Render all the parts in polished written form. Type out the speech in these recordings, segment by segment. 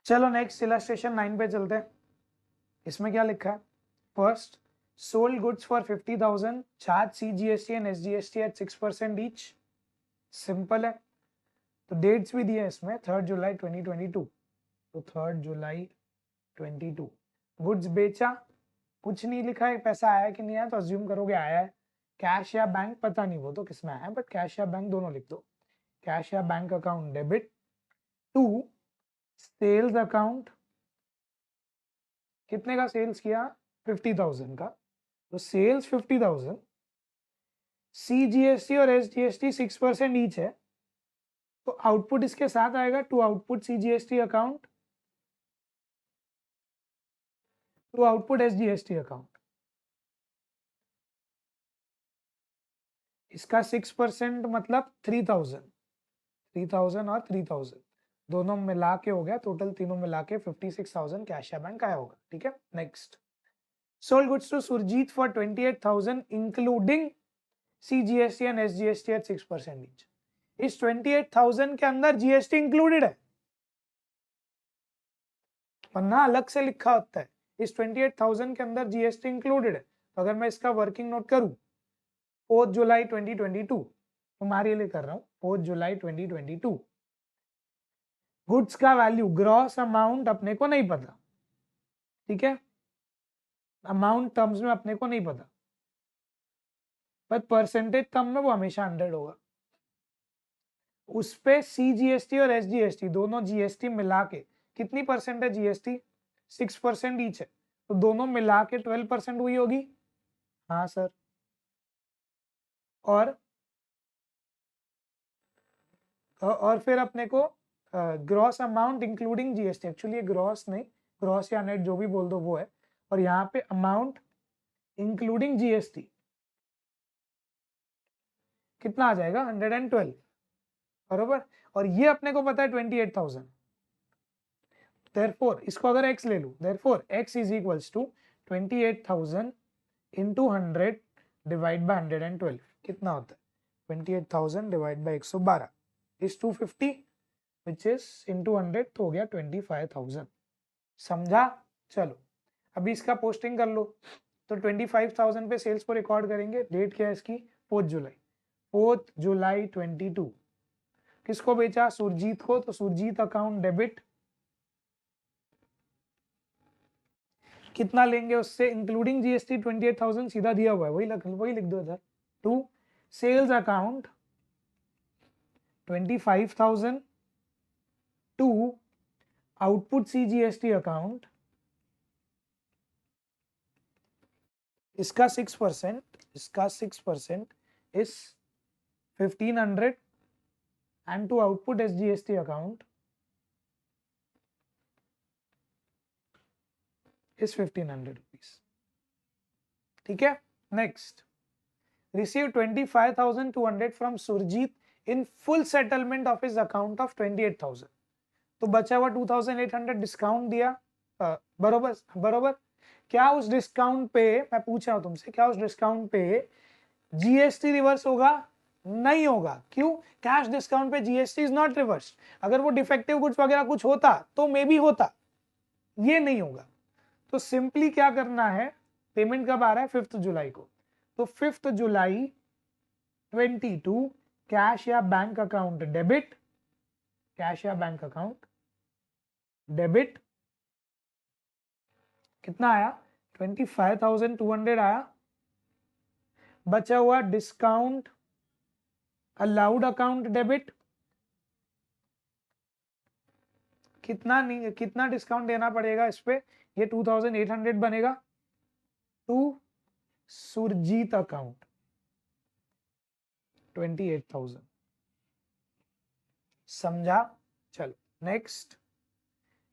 चलो next illustration 9 पे चलते हैं। इसमें क्या लिखा है? First, sold goods for 50,000, charge CGST and SGST at 6% each. Simple है। तो डेट्स भी दिए इसमें, 3 जुलाई 2022। तो 3 जुलाई 22 गुड्स बेचा, कुछ नहीं लिखा है पैसा आया कि नहीं आया, तो अज्यूम करोगे आया है। कैश या बैंक पता नहीं वो तो किसमें आया है, बट कैश या बैंक दोनों लिख दो। कैश या bank account debit to sales account. कितने का सेल्स किया? 50,000 का। तो सेल्स 50,000, CGST और SGST 6% ईच है, तो आउटपुट इसके साथ आएगा to output CGST account, to output SGST account. इसका 6% मतलब 3,000, 3,000 और 3,000 दोनों मिला के हो गया, टोटल तीनों मिला के 56,000 कैश या बैंक आया होगा। ठीक है, next. Sold goods to Surjit for 28,000 including CGST and SGST at 6% each. इस 28,000 के अंदर GST इंक्लूडेड है, वरना अलग से लिखा होता है। इस 28,000 के अंदर GST इंक्लूडेड है। तो अगर मैं इसका वर्किंग नोट करूं, 4 जुलाई 2022, तुम्हारे लिए कर रहा हूं, 4 जुलाई 2022, गुड्स का वैल्यू, ग्रॉस अमाउंट अपने को नहीं पता, ठीक है, अमाउंट टर्म्स में अपने को नहीं पता, पर परसेंटेज टर्म में वो हमेशा 100 होगा। उस पे CGST और SGST दोनों GST मिला के कितनी परसेंट है? GST 6% ईच है, तो दोनों मिला के 12% हुई होगी। हाँ सर। और फिर अपने को gross amount including GST, actually gross नहीं, ग्रॉस या नेट जो भी बोल दो वो है, और यहाँ पे अमाउंट इंक्लूडिंग GST कितना आ जाएगा? 112, बरोबर। और ये अपने को पता है 28,000। देयरफॉर इसको अगर x ले लूं, therefore x is equals to 28,000 into 100 divide by 112। कितना होता है? 28,000 divide by 112 is 250, which is into 100, तो हो गया 25,000। समझा? चलो अभी इसका पोस्टिंग कर लो। तो 25,000 पे सेल्स को रिकॉर्ड करेंगे। डेट क्या है इसकी? 4 जुलाई, 4 जुलाई 22। किसको बेचा? सुरजीत को। तो सुरजीत अकाउंट डेबिट, कितना लेंगे उससे? इंक्लूडिंग GST 28,000 सीधा दिया हुआ है, वही लिख दो इधर। To sales account 25,000 to output CGST account, इसका 6%, इसका 6% इस 1,500 and to output SGST account is 1,500 rupees. ठीक है, next. Receive 25,200 from Surjit in full settlement of his account of 28,000। तो बचा हुआ 2,800 डिस्काउंट दिया, बरोबर बरोबर। क्या उस डिस्काउंट पे, मैं पूछ रहा हूं तुमसे, क्या उस डिस्काउंट पे GST रिवर्स होगा? नहीं होगा। क्यों? कैश डिस्काउंट पे GST इज नॉट रिवर्स। अगर वो डिफेक्टिव गुड्स वगैरह कुछ होता तो मे बी होता, ये नहीं होगा। तो सिंपली क्या करना है, पेमेंट कब आ रहा है? 5 जुलाई को। तो 5 जुलाई 22 कैश या बैंक अकाउंट डेबिट, कैश या बैंक अकाउंट डेबिट, कितना आया? 25,200 आया। बचा हुआ डिस्काउंट अलाउड अकाउंट डेबिट, कितना नहीं, कितना डिस्काउंट देना पड़ेगा इस पे? ये 2,800 बनेगा टू सुरजीत अकाउंट 28,000। समझा? चलो नेक्स्ट।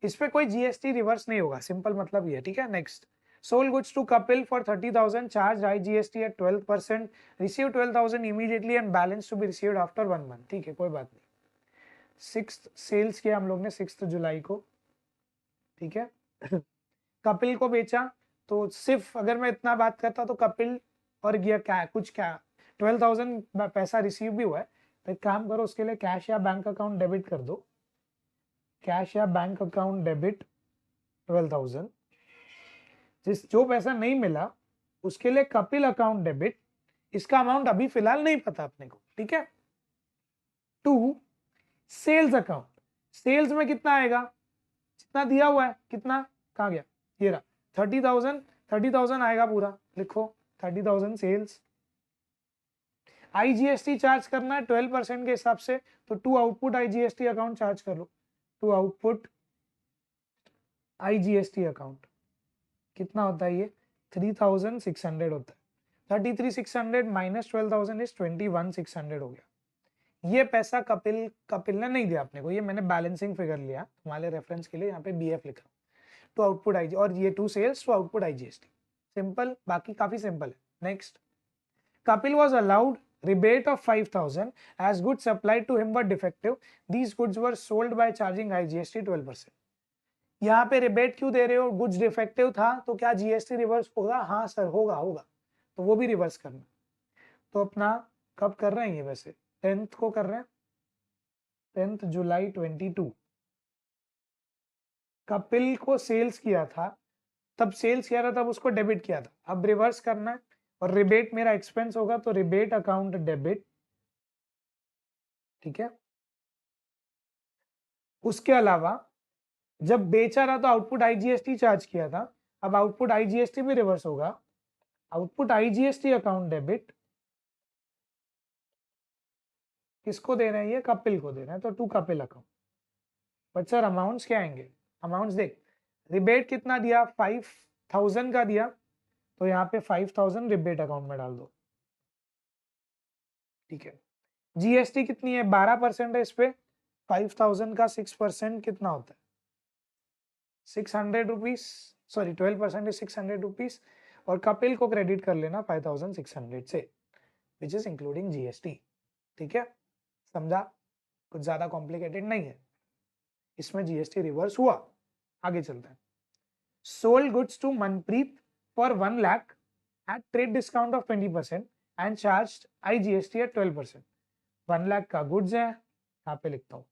इस पे कोई GST रिवर्स नहीं होगा, सिंपल मतलब ये, ठीक है। Next, sold goods to Kapil for 30,000, charge IGST at 12%, receive 12,000 immediately and balance to be received after 1 month. ठीक है, कोई बात नहीं। 6th सेल्स किया हम लोग ने 6 जुलाई को, ठीक है। कपिल को बेचा, तो सिर्फ अगर मैं इतना बात करता तो कपिल और गया क्या, कुछ क्या 12,000 पैसा रिसीव भी हुआ है, तो एक काम करो, उसके लिए कैश या बैंक अकाउंट डेबिट कर दो। कैश या बैंक अकाउंट डेबिट 12,000, जो पैसा नहीं मिला उसके लिए कपिल अकाउंट डेबिट, इसका अमाउंट अभी फिलहाल नहीं पता अपने को, ठीक है। 2 सेल्स अकाउंट, सेल्स में कितना आएगा, जितना दिया हुआ है, कितना कहाँ गया, ये रहा 30,000 आएगा पूरा, लिखो 30,000 सेल्स। आईजीएसटी चार्ज करना है 12% के हिसाब से, तो to output IGST account charge कर लो। टू आउटपुट आईजीएसटी अकाउंट कितना होता है, ये 3,600 होता है। 33,600 माइनस 12,000 इज 21,600 हो गया। ये पैसा कपिल ने नहीं दिया अपने को, ये मैंने बैलेंसिंग फिगर लिया तुम्हारे रेफरेंस के लिए, यहाँ पे बीएफ लिखा। टू आउटपुट आई, और ये 2 sales to output IGST, simple, बाकी काफी सिंपल है। Next, Kapil was allowed rebate of 5,000 as goods supplied to him were defective. These goods were sold by charging IGST 12%. यहाँ पे रिबेट क्यों दे रहे हो, गुड्स डिफेक्टिव था तो क्या जीएसटी रिवर्स होगा, हाँ सर होगा, तो वो भी रिवर्स करना। तो अपना कब कर रहे हैं ये, वैसे 10th को कर रहे हैं, 10th जुलाई 22। कपिल को सेल्स किया था, तब सेल्स किया था तब उसको डेबिट किया था, अब रिवर्स करना है, और रिबेट मेरा एक्सपेंस होगा तो रिबेट अकाउंट डेबिट, ठीक है। उसके अलावा जब बेचा था तो आउटपुट आईजीएसटी चार्ज किया था, अब आउटपुट आईजीएसटी भी रिवर्स होगा, आउटपुट आईजीएसटी अकाउंट डेबिट किसको दे रहे हैं, ये कपिल को दे रहे हैं, तो to Kapil account. But sir amounts क्या आएंगे, अमाउंट्स देख, रिबेट कितना दिया, 5,000 का दिया, तो यहाँ पे 5,000 रिबेट अकाउंट में डाल दो, ठीक है। जीएसटी कितनी है, 12% है इस पे, 5,000 का 6% कितना होता है, 600 रुपीज, सॉरी 12% is 600 रुपीज, और कपिल को क्रेडिट कर लेना 5,600 से, विच इज इंक्लूडिंग जीएसटी, ठीक है। समझा, कुछ ज्यादा कॉम्प्लिकेटेड नहीं है, इसमें जीएसटी रिवर्स हुआ। आगे चलते हैं। Sold goods to Manpreet for 1 lakh at trade discount of 20% and charged IGST at 12%। 1 lakh का गुड्स है, यहाँ पे लिखता हूँ,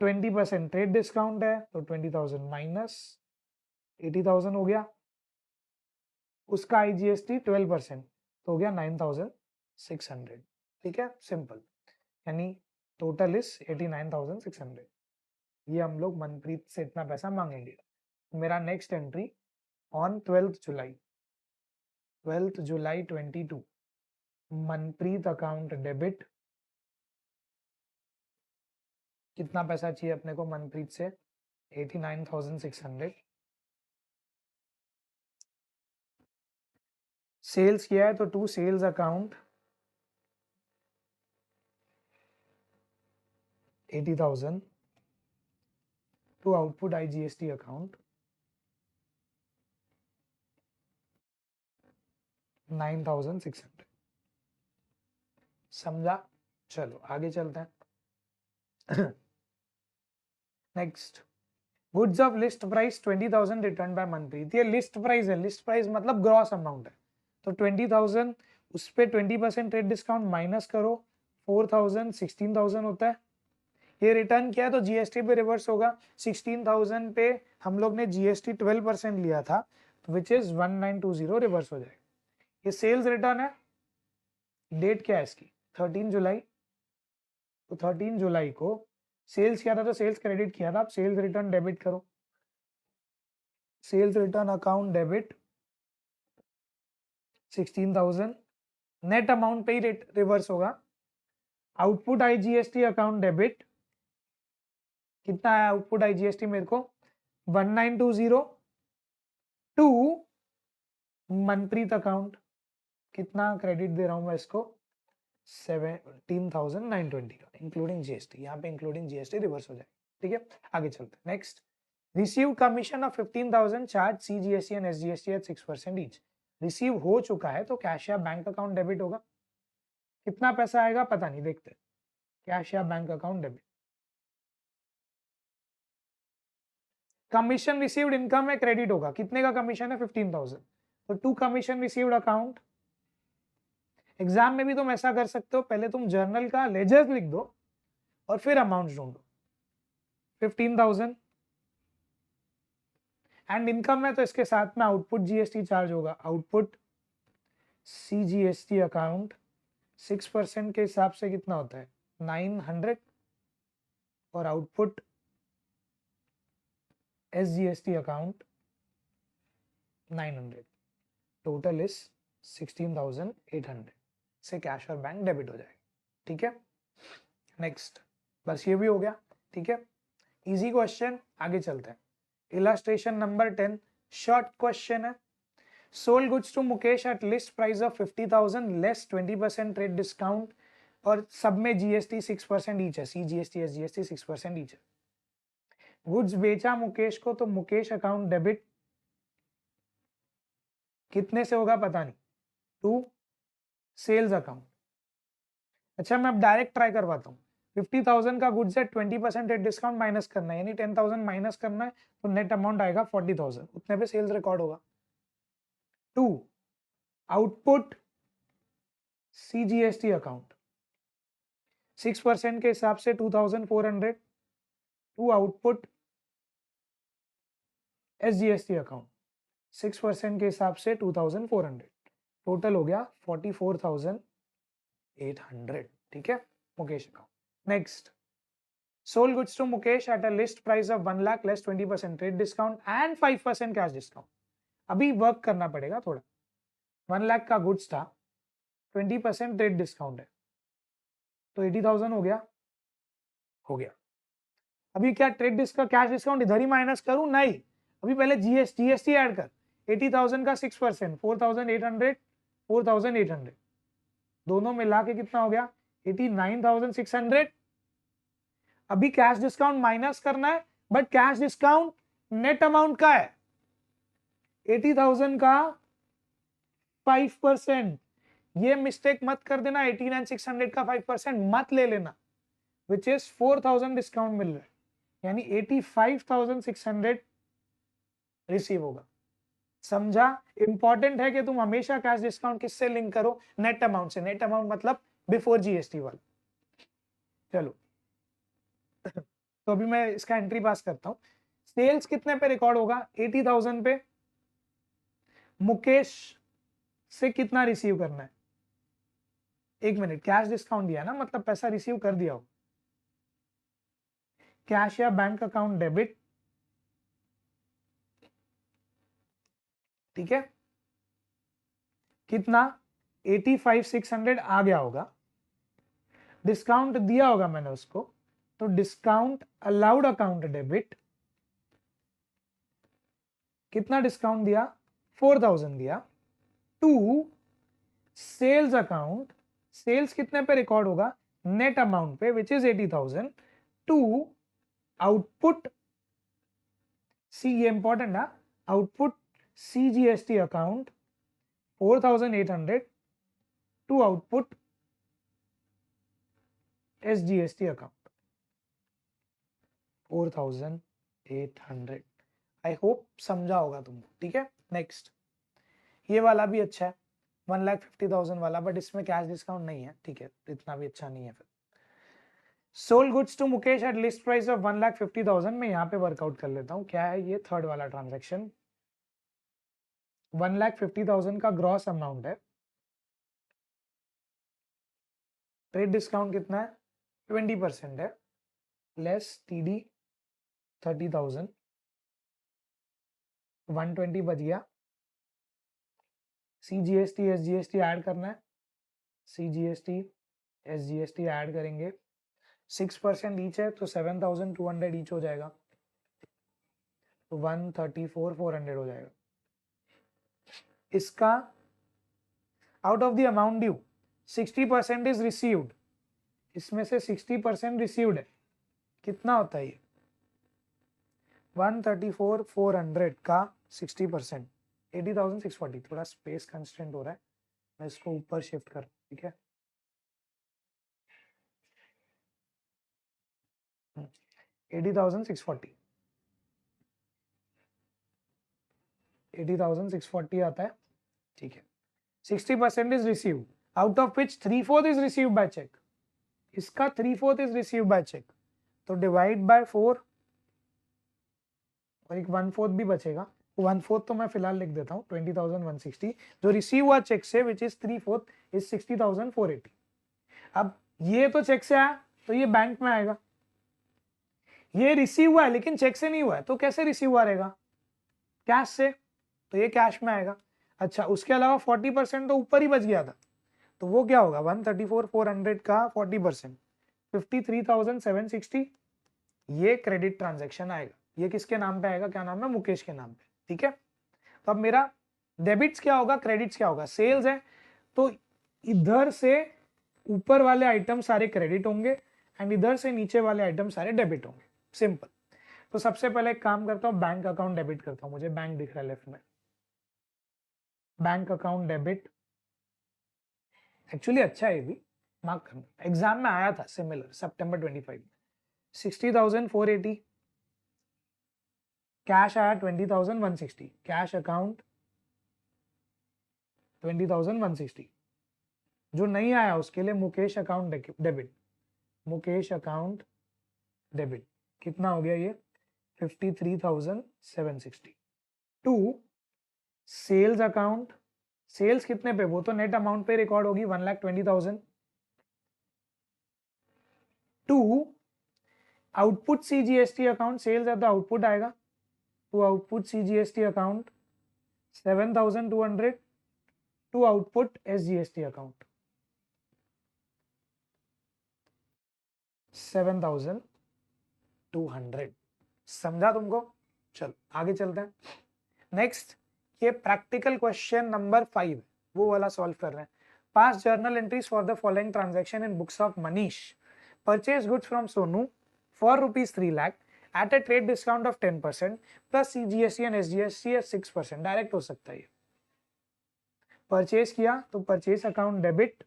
20% ट्रेड डिस्काउंट है, तो 20,000 माइनस 80,000 हो गया, उसका आईजीएसटी 12%, तो हो गया 9,600, ठीक है, सिंपल, यानी टोटल इज 89,600। ये हम लोग मनप्रीत से इतना पैसा मांगेंगे। मेरा next entry on 12th July 22, Manpreet account debit, कितना पैसा चाहिए अपने को मनप्रीत से, 89,600। सेल्स किया है तो to sales account 80,000, to output IGST account 9,600। समझा, चलो आगे चलते हैं। Next, goods of list price 20,000 return by Manpreet. ये लिस्ट प्राइस है, लिस्ट प्राइस मतलब ग्रॉस अमाउंट है, तो 20,000 उस पे 20% ट्रेड डिस्काउंट माइनस करो, 4,000 16,000 होता है। ये रिटर्न किया तो जीएसटी पे रिवर्स होगा, 16,000 पे हम लोग ने जीएसटी 12% लिया था, विच इज 1920 रिवर्स हो जाएगा। ये सेल्स रिटर्न है, डेट क्या है इसकी, 13 जुलाई, तो 13 जुलाई को सेल्स किया था तो सेल्स क्रेडिट किया था, आप सेल्स रिटर्न डेबिट करो, sales return account debit 16,000, net amount पे ही रिवर्स होगा। आउटपुट आईजीएसटी अकाउंट डेबिट, कितना है आउटपुट आईजीएसटी मेरे को, 1920 टू मनप्रीत अकाउंट, कितना क्रेडिट दे रहा हूं मैं इसको, 17,920 का इंक्लूडिंग जीएसटी, यहाँ पे इंक्लूडिंग जीएसटी रिवर्स हो जाए, ठीक है। आगे चलते हैं। Next, receive commission of 15,000 charge CGST and SGST at 6% each. Receive हो चुका है तो कैश या बैंक अकाउंट डेबिट होगा, कितना पैसा आएगा पता नहीं, देखते, कैश या bank account debit. Commission received income में क्रेडिट होगा, कितने का कमीशन है, 15,000, तो to commission received account. Exam में भी तुम ऐसा कर सकते हो, पहले तुम जर्नल का लेजर लिख दो और फिर अमाउंट ढूंढो, 15,000 एंड इनकम है तो इसके साथ में आउटपुट जीएसटी चार्ज होगा। आउटपुट सीजीएसटी अकाउंट 6% के हिसाब से कितना होता है 900 और output SGST account 900, total is 16,800 से कैश और बैंक डेबिट हो जाएगा। ठीक है, नेक्स्ट, बस ये भी हो गया। ठीक है, इजी क्वेश्चन, आगे चलते हैं। इलस्ट्रेशन नंबर 10 शॉर्ट क्वेश्चन है। Sold goods to Mukesh at list price of 50,000 less 20% trade discount और सब में जीएसटी 6% ईच है। सीजीएसटी एसजीएसटी 6% ईच है। गुड्स बेचा मुकेश को तो मुकेश अकाउंट डेबिट कितने से होगा पता नहीं, टू सेल्स अकाउंट। अच्छा मैं अब डायरेक्ट ट्राई करवाता हूँ। 50,000 का गुड्स है, 20% रेट डिस्काउंट माइनस करना है, यानी 10,000 माइनस करना है तो नेट अमाउंट आएगा 40,000, उतने पे सेल्स रिकॉर्ड होगा। टू आउटपुट सीजीएसटी अकाउंट 6% के हिसाब से 2,400 टू आउटपुट एसजीएसटी अकाउंट 6% के हिसाब से 2,400, टोटल हो गया 44,800। ठीक है, Mukesh account. Next, sold goods to Mukesh at a list price of 1 lakh less 20% trade discount and 5% cash discount. अभी वर्क करना पड़ेगा थोड़ा। 1 लाख का गुड्स था, 20% ट्रेड डिस्काउंट है तो 80,000 हो गया। अभी क्या ट्रेड डिस्काउंट कैश डिस्काउंट इधर ही माइनस करूं? नहीं, अभी पहले जीएसटी ऐड कर। 80,000 का 6% 4,800, 4,800 दोनों मिला के कितना हो गया 89,600। अभी कैश डिस्काउंट माइनस करना है, but cash discount net amount का है 80,000 का 5%। ये मिस्टेक मत कर देना, 89,600 का 5% मत ले लेना, विच इज 4,000 डिस्काउंट मिल रहा है, यानी 85,600 रिसीव होगा। समझा? इंपॉर्टेंट है कि तुम हमेशा कैश डिस्काउंट किससे लिंक करो? नेट अमाउंट से। नेट अमाउंट मतलब बिफोर जीएसटी वाला। चलो तो अभी मैं इसका एंट्री पास करता हूं। सेल्स कितने पे रिकॉर्ड होगा? 80,000 पे। मुकेश से कितना रिसीव करना है? एक मिनट, कैश डिस्काउंट दिया ना, मतलब पैसा रिसीव कर दिया हो। कैश या बैंक अकाउंट डेबिट, ठीक है, कितना 85,600 आ गया होगा। डिस्काउंट दिया होगा मैंने उसको, तो डिस्काउंट अलाउड अकाउंट डेबिट, कितना डिस्काउंट दिया? 4,000 दिया। टू सेल्स अकाउंट, सेल्स कितने पे रिकॉर्ड होगा? नेट अमाउंट पे, which is 80,000। To output C, ये इंपॉर्टेंट है, output CGST account 4,800 to output SGST account 4,800। I hope समझा होगा तुमको। ठीक है, नेक्स्ट, ये वाला भी अच्छा है, 1,50,000 वाला, बट इसमें कैश डिस्काउंट नहीं है। ठीक है, इतना भी अच्छा नहीं है। फिर sold goods to Mukesh at list price of 1,50,000। मैं यहाँ पे वर्कआउट कर लेता हूँ। क्या है ये? थर्ड वाला ट्रांजेक्शन। 1,50,000 का ग्रॉस अमाउंट है। ट्रेड डिस्काउंट कितना है? 20% है, लेस टीडी 30,000, 120 बच गया। सीजीएसटी एसजीएसटी ऐड करना है, सीजीएसटी एसजीएसटी ऐड करेंगे, 6% ईच है तो 7,200 ईच हो जाएगा, तो 134,400 हो जाएगा। इसका out of the amount due 60% is received, इसमें से 60% रिसीव्ड है, कितना होता है ये? 134,400 का 60% 80,640। थोड़ा स्पेस कंस्टेंट हो रहा है, मैं इसको ऊपर शिफ्ट कर, ठीक है। 80,640 80,640 आता है, ठीक है। 60% is receive, out of which 3/4 is receive by cheque. इसका 3/4 इज रिसीव बाय चेक, तो डिवाइड बाय 4, और एक 1/4 भी बचेगा, 1/4 तो मैं फिलहाल लिख देता हूँ 20,160 जो रिसीव हुआ चेक से, विच इज 3/4 इज 60,480। अब ये तो चेक से आया तो ये बैंक में आएगा, ये रिसीव हुआ है लेकिन चेक से नहीं हुआ है, तो कैसे रिसीव हुआ रहेगा? कैश से, तो ये कैश में आएगा। अच्छा, उसके अलावा 40% तो ऊपर ही बच गया था, तो वो क्या होगा? 134,400 का 40%, 53,760, ये क्रेडिट ट्रांजैक्शन आएगा। ये किसके नाम पे आएगा? क्या नाम है? मुकेश के नाम पे। ठीक है, तो अब मेरा डेबिट्स क्या होगा, क्रेडिट्स क्या होगा? सेल्स है तो इधर से ऊपर वाले आइटम सारे क्रेडिट होंगे एंड इधर से नीचे वाले आइटम सारे डेबिट होंगे। सिंपल। तो सबसे पहले एक काम करता हूं, बैंक अकाउंट डेबिट करता हूं। मुझे बैंक दिख रहा है लेफ्ट में, बैंक अकाउंट डेबिट। एक्चुअली अच्छा है ये भी, मार्क करना, एग्जाम में आया था सिमिलर सितंबर 25 में। 60,480, कैश आया 20,160, कैश अकाउंट 20,160। जो नहीं आया उसके लिए Mukesh account debit, Mukesh account debit कितना हो गया ये? 53,760। टू सेल्स अकाउंट, सेल्स कितने पे? वो तो नेट अमाउंट पे रिकॉर्ड होगी 1,20,000। To output CGST account, sales है तो आउटपुट आएगा, to output CGST account 7,200, to output SGST account 7,200। समझा तुमको? चलो आगे चलते हैं। नेक्स्ट, ये प्रैक्टिकल क्वेश्चन नंबर 5 वो वाला सॉल्व कर रहे हैं। पास journal entries for the following transaction in books of Manish. Purchase goods from Sonu for ₹3 lakh at a trade discount of 10% plus CGST and SGST 6%। Direct हो सकता है ये। परचेज किया तो परचेज अकाउंट डेबिट,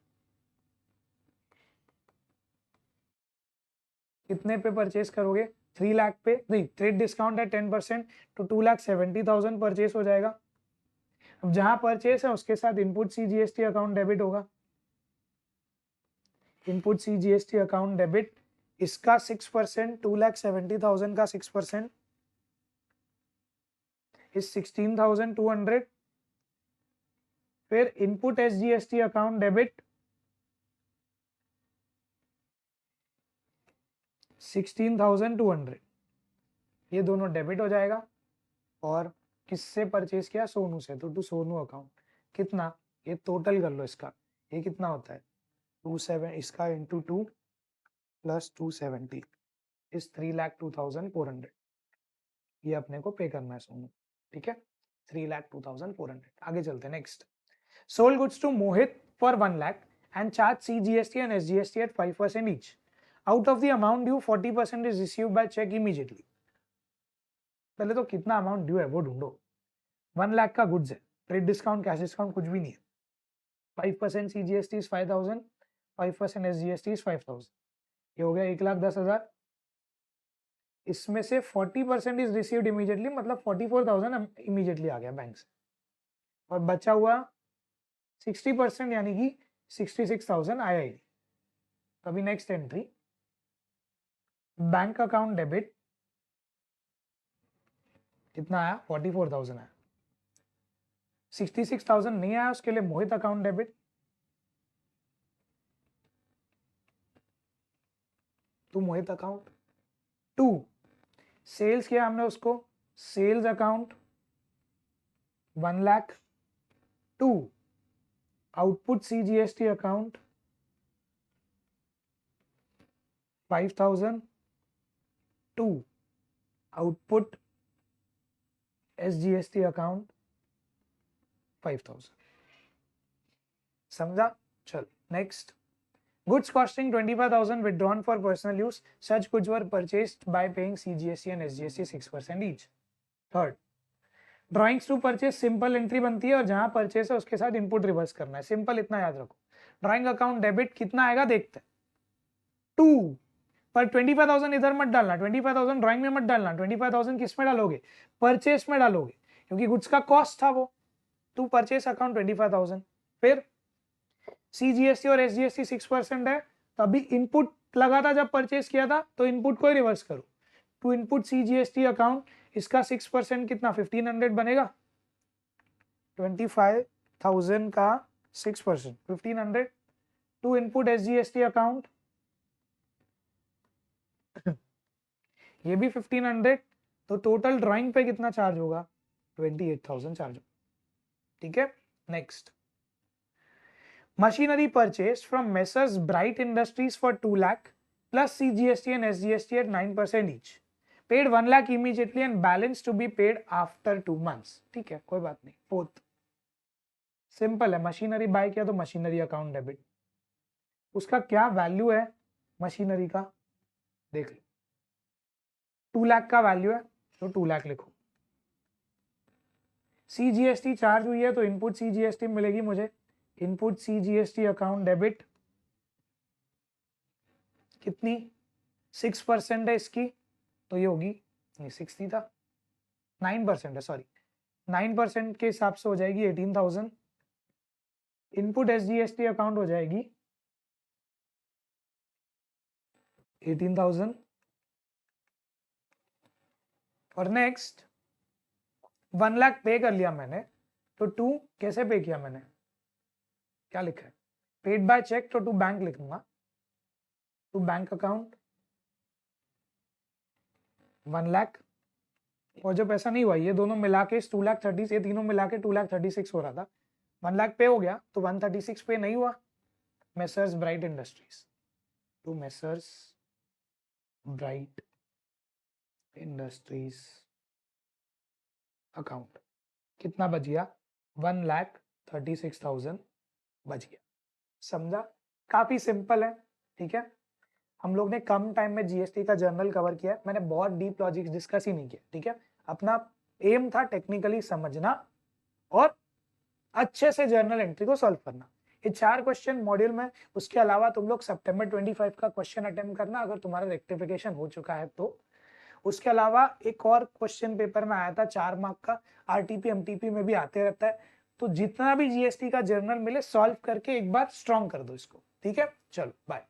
कितने पे परचेज करोगे? 3 लाख पे, नहीं ट्रेड डिस्काउंट है 10%, तो 2,70,000 परचेज हो जाएगा। अब जहां परचेज है उसके साथ इनपुट सीजीएसटी अकाउंट डेबिट होगा, इनपुट सीजीएसटी अकाउंट डेबिट, इसका 6%, 2,70,000 का 6% इज 16,200। फिर इनपुट एसजीएसटी अकाउंट डेबिट 16,200, ये दोनों डेबिट हो जाएगा। और किससे परचेज किया? सोनू से, तो टू सोनू अकाउंट कितना? ये टोटल कर लो इसका, ये कितना होता है? 27, इसका इंटू 2 प्लस 270 इज 3,02,400। ये अपने को पे करना है सोनू। ठीक है, 3,02,400। आगे चलते हैं। Next, sold goods to Mohit for 1 lakh and charge CGST and SGST at 5% each. Out of the amount due 40% is receive by cheque immediately. पहले तो कितना अमाउंट ड्यू है वो ढूंढो। 1 लाख का गुड्स है, ट्रेड डिस्काउंट कैश डिस्काउंट कुछ भी नहीं है। 5% सीजीएसटी इज 5,000, 5% एसजीएसटी इज 5,000, ये हो गया 1,10,000। इसमें से 40% इज रिसीव्ड इमीडिएटली, मतलब 44,000 इमीडिएटली आ गया बैंक से, और बचा हुआ 60% यानी कि 66,000 आया ही। अभी next entry, bank account debit कितना आया? 44,000 आया। 66,000 नहीं आया, उसके लिए Mohit account debit, to Mohit account. To sales किया हमने उसको, sales account 1 lakh. To output CGST account 5,000। To output SGST account 5,000। समझा? चल next, goods costing 25,000 withdrawn for personal use. Such goods were purchased by paying CGST and SGST 6% each. Third, drawings to purchase simple entry बनती है और जहां purchase है उसके साथ input reverse करना है। सिंपल इतना याद रखो। ड्राइंग अकाउंट डेबिट कितना आएगा देखते हैं, 2, पर 25,000 इधर मत डालना, 25,000 ड्राइंग में मत डालना, 25,000 किस में डालोगे? परचेज में डालोगे, क्योंकि गुड्स का कॉस्ट था वो। टू परचेज अकाउंट 25,000, फिर सीजीएसटी और एसजीएसटी 6% है, तो अभी इनपुट लगा था जब परचेज किया था, तो इनपुट को ही रिवर्स करो। टू इनपुट CGST अकाउंट, इसका 6% कितना 1500 बनेगा, 25,000 का 6% 1500, टू इनपुट SGST अकाउंट ये भी 1500, तो टोटल ड्राइंग पे कितना चार्ज होगा, 28,000 चार्ज होगा, ठीक है। Next, machinery purchase from messrs Bright industries for 2 lakh plus CGST and SGST at 9% each. Paid 1 lakh immediately and balance to be paid after 2 months. ठीक है, कोई बात नहीं, फोर्थ सिंपल है, मशीनरी बाय किया तो मशीनरी अकाउंट डेबिट, उसका क्या वैल्यू है मशीनरी का, देख लो 2 लाख का वैल्यू है तो 2 लाख लिखो, CGST चार्ज हुई है तो इनपुट CGST मिलेगी मुझे, इनपुट CGST अकाउंट डेबिट कितनी 6% है इसकी, तो ये होगी, नहीं 60 था, 9% है, सॉरी 9% के हिसाब से हो जाएगी 18,000, इनपुट SGST अकाउंट हो जाएगी 18,000, और नेक्स्ट 1 लाख पे कर लिया मैंने, तो 2 कैसे पे किया मैंने, क्या लिखा है, पेड बाय चेक, तो 2 बैंक लिखूंगा, टू बैंक अकाउंट 1 लाख, और जब ऐसा नहीं हुआ ये दोनों मिला के 2,30,000, ये तीनों मिला के 2,36,000 हो रहा था, 1 लाख पे हो गया तो 136 पे नहीं हुआ, Messrs Bright Industries, to Messrs Bright Industries account कितना बच गया, 1,36,000 बच गया, समझा, काफी सिंपल है, ठीक है। हम लोग ने कम टाइम में जीएसटी का जर्नल कवर किया है, मैंने बहुत डीप लॉजिक्स डिस्कस ही नहीं किया, ठीक है। अपना एम था टेक्निकली समझना और अच्छे से जर्नल एंट्री को सॉल्व करना, ये 4 क्वेश्चन मॉड्यूल में, उसके अलावा तुम लोग सितंबर 25 का क्वेश्चन अटेम्प्ट करना अगर तुम्हारा रेक्टिफिकेशन हो चुका है तो, उसके अलावा एक और क्वेश्चन पेपर में आया था 4 मार्क का, आरटीपी एमटीपी में भी आते रहता है, तो जितना भी जीएसटी का जर्नल मिले सॉल्व करके एक बार स्ट्रॉन्ग कर दो इसको, ठीक है। चलो बाय।